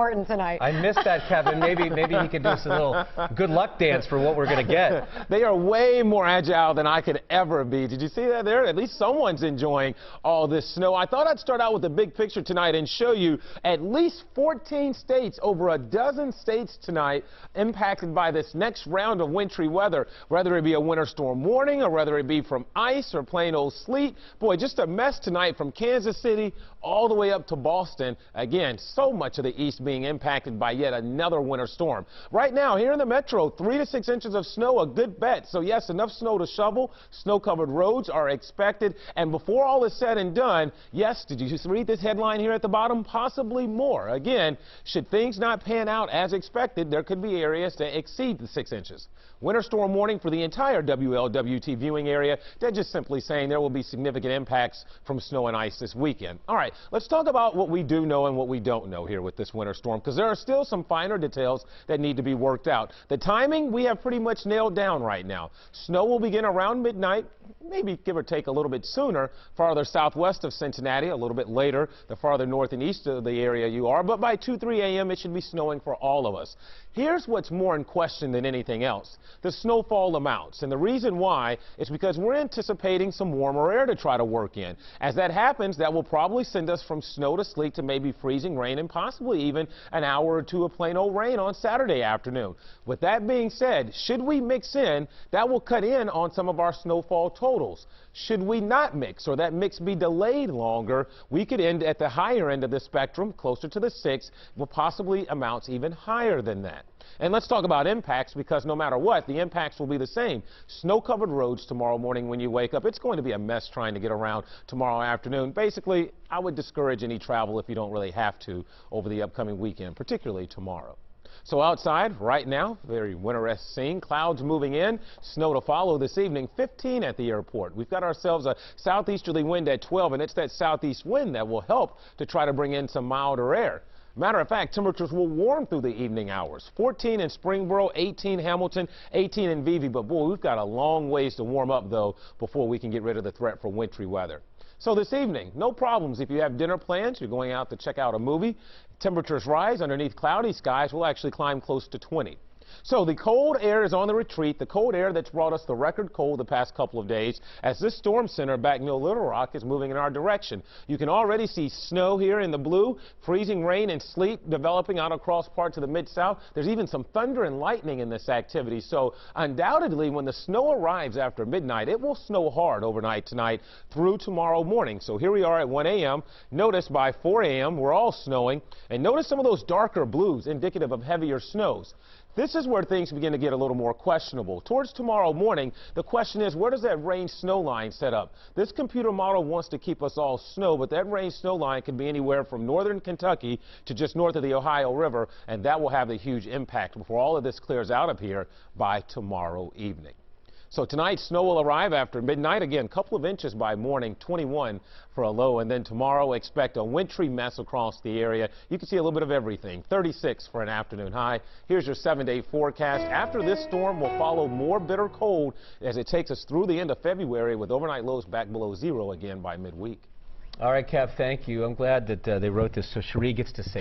important tonight. I missed that, Kevin. Maybe he could do us a little good luck dance for what we're going to get. They are way more agile than I could ever be. Did you see that there? At least someone's enjoying all this snow. I thought I'd start out with the big picture tonight and show you at least 14 states, over a dozen states tonight, impacted by this next round of wintry weather, whether it be a winter storm warning or whether it be from ice or plain old sleet. Boy, just a mess tonight from Kansas City all the way up to Boston. Again, so much of the east being impacted by yet another winter storm. Right now, here in the metro, 3 to 6 inches of snow, a good bet. So yes, enough snow to shovel. Snow-covered roads are expected. And before all is said and done, yes, did you just read this headline here at the bottom? Possibly more. Again, should things not pan out as expected, there could be areas that exceed the 6 inches. Winter storm warning for the entire WLWT viewing area. They're just simply saying there will be significant impacts from snow and ice this weekend. All right, let's talk about what we do know and what we don't know here with this winter storm, because there are still some finer details that need to be worked out. The timing we have pretty much nailed down right now. Snow will begin around midnight, maybe give or take a little bit sooner, farther southwest of Cincinnati, a little bit later, the farther north and east of the area you are, but by 2-3 a.m. it should be snowing for all of us. Here's what's more in question than anything else: the snowfall amounts. And the reason why is because we're anticipating some warmer air to try to work in. As that happens, that will probably send us from snow to sleet to maybe freezing rain and possibly even an hour or two of plain old rain on Saturday afternoon. With that being said, should we mix in, that will cut in on some of our snowfall totals. Should we not mix, or that mix be delayed longer, we could end at the higher end of the spectrum, closer to the 6, with possibly amounts even higher than that. And let's talk about impacts, because no matter what, the impacts will be the same. Snow-covered roads tomorrow morning when you wake up. It's going to be a mess trying to get around tomorrow afternoon. Basically, I would discourage any travel if you don't really have to over the upcoming weekend, particularly tomorrow. So outside right now, very winter-esque scene. Clouds moving in, snow to follow this evening. 15 at the airport. We've got ourselves a southeasterly wind at 12, and it's that southeast wind that will help to try to bring in some milder air. Matter of fact, temperatures will warm through the evening hours. 14 in Springboro, 18 Hamilton, 18 in Vevey. But boy, we've got a long ways to warm up though before we can get rid of the threat for wintry weather. So this evening, no problems if you have dinner plans, you're going out to check out a movie. Temperatures rise underneath cloudy skies. Will actually climb close to 20. So the cold air is on the retreat, the cold air that's brought us the record cold the past couple of days, as this storm center back near Little Rock is moving in our direction. You can already see snow here in the blue, freezing rain and sleet developing out across parts of the Mid-South. There's even some thunder and lightning in this activity. So undoubtedly, when the snow arrives after midnight, it will snow hard overnight tonight through tomorrow morning. So here we are at 1 a.m. Notice by 4 a.m. we're all snowing. And notice some of those darker blues indicative of heavier snows. This is where things begin to get a little more questionable. Towards tomorrow morning, the question is, where does that range snow line set up? This computer model wants to keep us all snow, but that range snow line can be anywhere from northern Kentucky to just north of the Ohio River, and that will have a huge impact before all of this clears out of here by tomorrow evening. So tonight, snow will arrive after midnight. Again, a couple of inches by morning, 21 for a low. And then tomorrow, expect a wintry mess across the area. You can see a little bit of everything. 36 for an afternoon high. Here's your 7-day forecast. After this storm will follow more bitter cold as it takes us through the end of February, with overnight lows back below 0 again by midweek. All right, Kev, thank you. I'm glad that they wrote this so Cherie gets to say it.